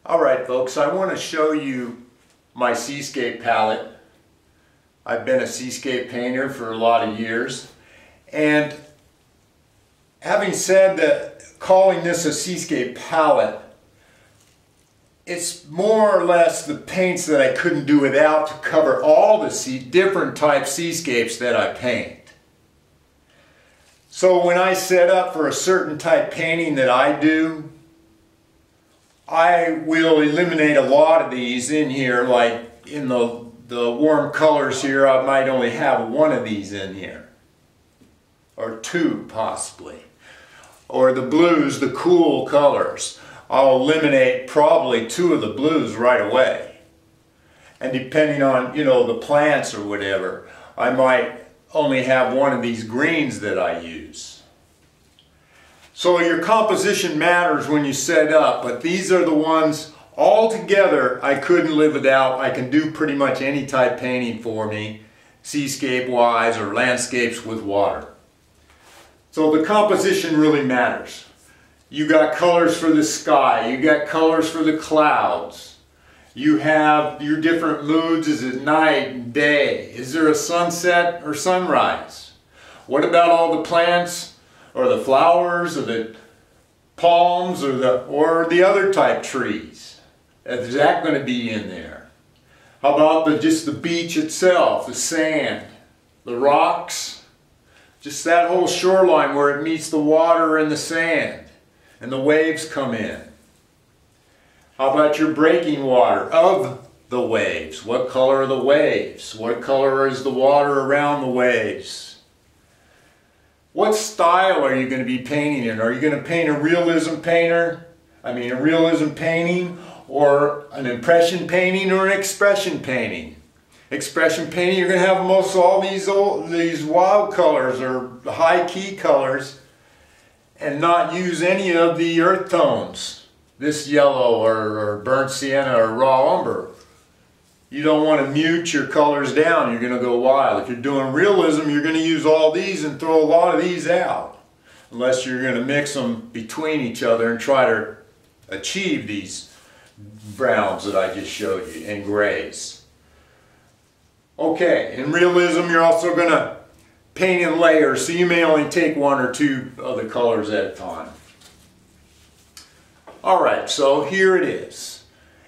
Alright folks, I want to show you my Seascape palette. I've been a Seascape painter for a lot of years, and having said that, calling this a Seascape palette, it's more or less the paints that I couldn't do without to cover all the different type seascapes that I paint. So when I set up for a certain type painting that I do, I will eliminate a lot of these in here. Like in the warm colors here, I might only have one of these in here, or two possibly. Or the blues, the cool colors, I'll eliminate probably two of the blues right away. And depending on, the plants or whatever, I might only have one of these greens that I use. So your composition matters when you set up, but these are the ones all together I couldn't live without. I can do pretty much any type painting for me, seascape wise or landscapes with water. So the composition really matters. You got colors for the sky, you got colors for the clouds. You have your different moods. Is it night and day? Is there a sunset or sunrise? What about all the plants or the flowers or the palms or the other type trees? Is that going to be in there? How about just the beach itself, the sand, the rocks? Just that whole shoreline where it meets the water and the sand and the waves come in. How about your breaking water of the waves? What color are the waves? What color is the water around the waves? What style are you going to be painting in? Are you going to paint a realism painting, or an impression painting, or an expression painting? Expression painting, you're going to have most all these wild colors or high key colors and not use any of the earth tones. This yellow or burnt sienna or raw umber. You don't want to mute your colors down. You're going to go wild. If you're doing realism, you're going to use all these and throw a lot of these out. Unless you're going to mix them between each other and try to achieve these browns that I just showed you and grays. Okay, in realism you're also going to paint in layers, so you may only take one or two of the colors at a time. Alright, so here it is.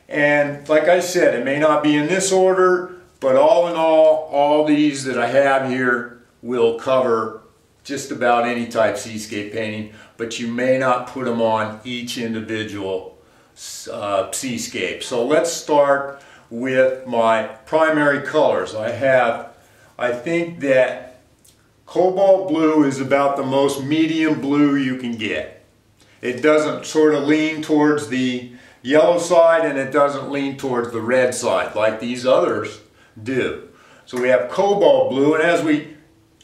And like I said, it may not be in this order, but all in all these that I have here will cover just about any type seascape painting, but you may not put them on each individual seascape. So let's start with my primary colors. I think that cobalt blue is about the most medium blue you can get. It doesn't sort of lean towards the yellow side, and it doesn't lean towards the red side like these others do. So we have cobalt blue, and as we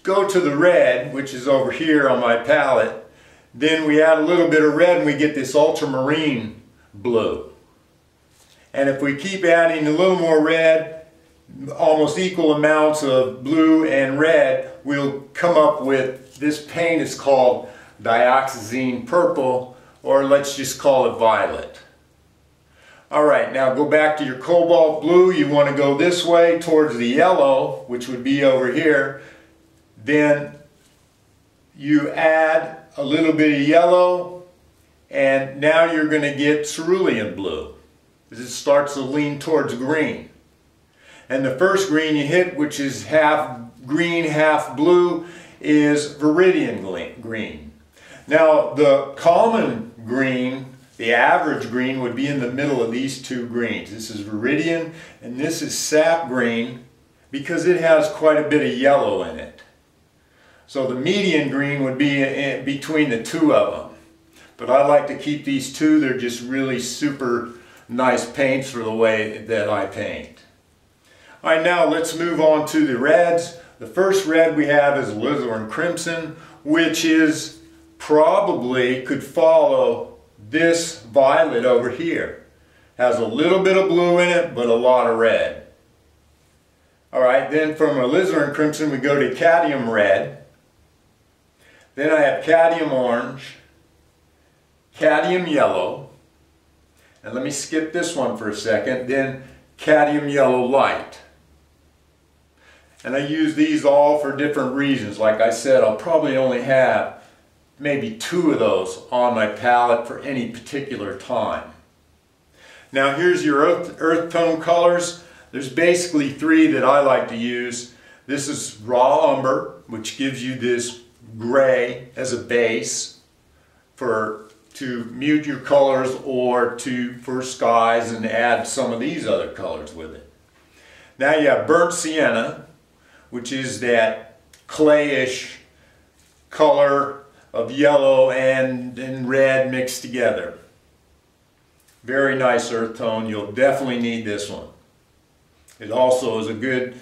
go to the red, which is over here on my palette, then we add a little bit of red and we get this ultramarine blue. And if we keep adding a little more red, almost equal amounts of blue and red, we'll come up with this paint is called dioxazine purple, or let's just call it violet. Alright, now go back to your cobalt blue. You want to go this way towards the yellow, which would be over here. Then you add a little bit of yellow, and now you're going to get cerulean blue. It starts to lean towards green. And the first green you hit, which is half green, half blue, is viridian green. Now the common green, the average green, would be in the middle of these two greens. This is viridian and this is sap green because it has quite a bit of yellow in it. So the median green would be in between the two of them. But I like to keep these two. They're just really super nice paints for the way that I paint. Alright, now let's move on to the reds. The first red we have is alizarin crimson, which is probably could follow this violet over here. Has a little bit of blue in it, but a lot of red. Alright, then from alizarin crimson we go to cadmium red. Then I have cadmium orange, cadmium yellow, and let me skip this one for a second, then cadmium yellow light. And I use these all for different reasons. Like I said, I'll probably only have maybe 2 of those on my palette for any particular time. Now here's your earth tone colors. There's basically 3 that I like to use. This is raw umber, which gives you this gray as a base to mute your colors, or for skies, and add some of these other colors with it. Now you have burnt sienna, which is that clayish color of yellow and red mixed together. Very nice earth tone. You'll definitely need this one. It also is a good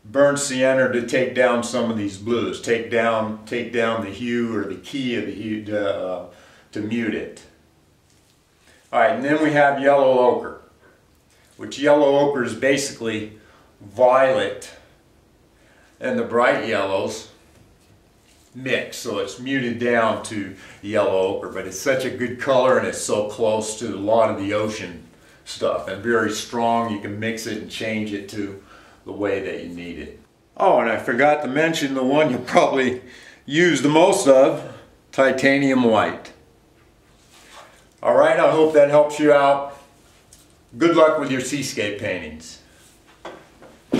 burnt sienna to take down some of these blues. Take down the hue or the key of the hue to mute it. Alright, and then we have yellow ochre, which yellow ochre is basically violet and the bright yellows mix, so it's muted down to yellow ochre, but it's such a good color and it's so close to a lot of the ocean stuff and very strong. You can mix it and change it to the way that you need it. Oh, and I forgot to mention the one you'll probably use the most of, titanium white. Alright, I hope that helps you out. Good luck with your seascape paintings.